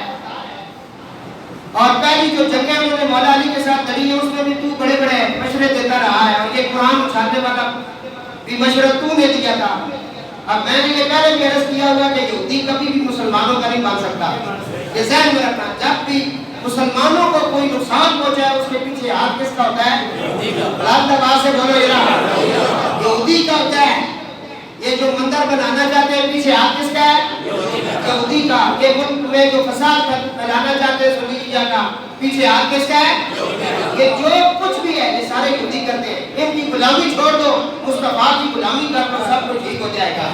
اور پہلی جو جنگیں انہوں نے مولا علی کے ساتھ لڑی ہیں اس میں بھی تو بڑے بڑے مشورے دیتا رہا ہے، اور یہ قرآن اچھالنے والا بھی مشورہ تو نے دیا تھا۔ اب میں نے یہ پہلے بھی عرض کیا ہوا کہ یہودی کبھی بھی مسلمانوں کا نہیں بن سکتا، یہ ذہن میں رکھنا، جب بھی مسلمانوں کو کوئی نقصان پہنچائے اس کے پیچھے ہاتھ کس کا ہوتا ہے؟ بلند آواز سے بولو یہودی کا ہوتا ہے۔ یہ جو مندر بنانا چاہتے ہیں پیچھے ہاتھ کس کا ہے؟ یہودی کا۔ یہ ملک میں جو فساد پھیلانا چاہتے ہیں سنیجیا کا، پیچھے ہاتھ کس کا ہے؟ یہ جو کچھ بھی ہے یہ سارے یہودی کرتے ہیں، ان کی غلامی چھوڑ دو، مصطفیٰ کی غلامی کر دو، سب کچھ ٹھیک ہو جائے گا۔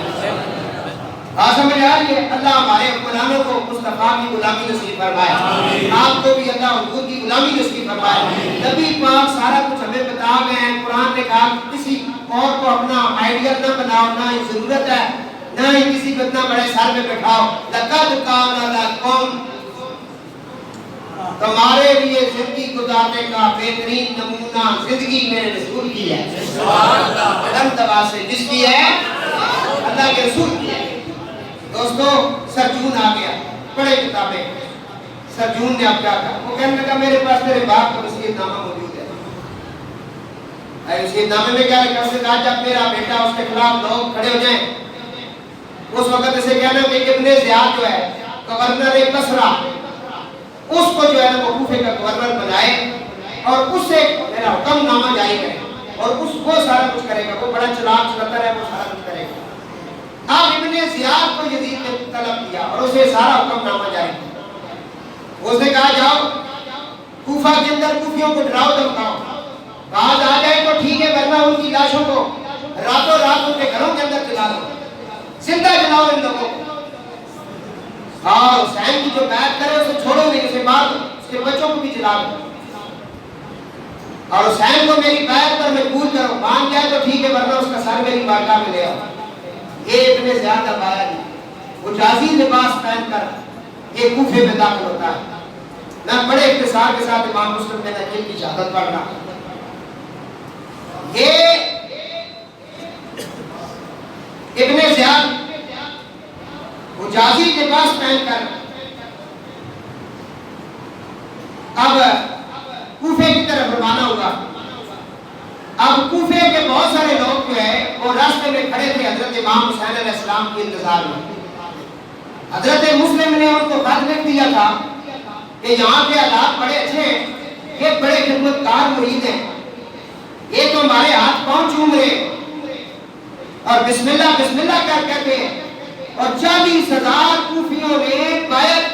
سمجھ آ رہی ہے؟ اللہ ہمارے حکمرانوں کو مصطفیٰ کی غلامی نصیب فرمائے، آپ کو بھی اللہ حضور کی غلامی نصیب فرمائے۔ نبی پاک سارا کچھ ہمیں بتا گئے ہیں، قرآن نے کہا کسی اور کو اپنا آئیڈیل نہ بناؤ، نہ ہی ضرورت ہے، نہ ہی کسی کو اتنا بڑے سر میں بٹھاؤ۔ لقد کان لکم، تمہارے لیے زندگی گزارنے کا بہترین نمونہ زندگی میرے رسول کی ہے، بلند آواز سے جس کی ہے؟ اللہ کے رسول کی ہے۔ دوستو سرجون آ گیا، پڑھے کتابیں، سرجون نے اب کیا کہا، وہ کہنے لگا میرے پاس تیرے باپ کا وصیت نامہ موجود ہے۔ وصیت نامے میں کیا لکھا؟ اس نے کہا جب میرا بیٹا اس کے خلاف لوگ کھڑے ہو جائیں اس وقت اسے کہنا کہ ابن زیاد جو ہے گورنر بصرہ، اس کو جو ہے وہ کوفے کا گورنر بنائے اور اس سے میرا حکم نامہ جاری کرے، اور وہ سارا کچھ کرے گا، وہ بڑا چلاک چلتا ہے، وہ سارا کچھ کرے گا۔ اب ابن زیاد کو یزید نے طلب کیا اور اسے سارا حکم نامہ جاری کیا۔ اس نے کہا جاؤ کوفہ کے اندر کوفیوں کو ڈراؤ دھمکاؤ، باز آ جائے تو ٹھیک ہے، ورنہ ان کی لاشوں کو راتوں رات ان کے گھروں کے اندر جلا دو، زندہ جلاؤ ان لوگوں کو۔ اور حسین کی جو بیعت کرے اسے چھوڑو نہیں، اسے مار دو، اس کے بچوں کو بھی جلا دو، اور حسین کو میری بیعت پر مجبور کرو، مان جائے تو ٹھیک ہے، ورنہ اس کا سر میری بارگاہ میں لے آؤ۔ یہ ابن زیاد اب آیا نہیں، وہ جازی لباس پہن کر یہ کوفے میں داخل ہوتا ہے۔ میں بڑے اختصار کے ساتھ امام مسلم بن عقیل کی شہادت پڑھ رہا ہوں۔ یہ ابن زیاد حجازی لباس پہن کر اب کوفے کی طرف روانہ ہوا۔ اب کوفے کے بہت سارے لوگ جو ہے وہ راستے میں کھڑے تھے حضرت امام حسین علیہ السلام کے انتظار میں۔ حضرت مسلم نے ان کو خط لکھ دیا تھا کہ یہاں کے حالات بڑے اچھے ہیں، یہ بڑے خدمتگار مرید ہیں، یہ تو ہمارے ہاتھ پاؤں چوم رہے اور بسم اللہ بسم اللہ کہتے ہیں، اور 40,000 کوفیوں نے بیعت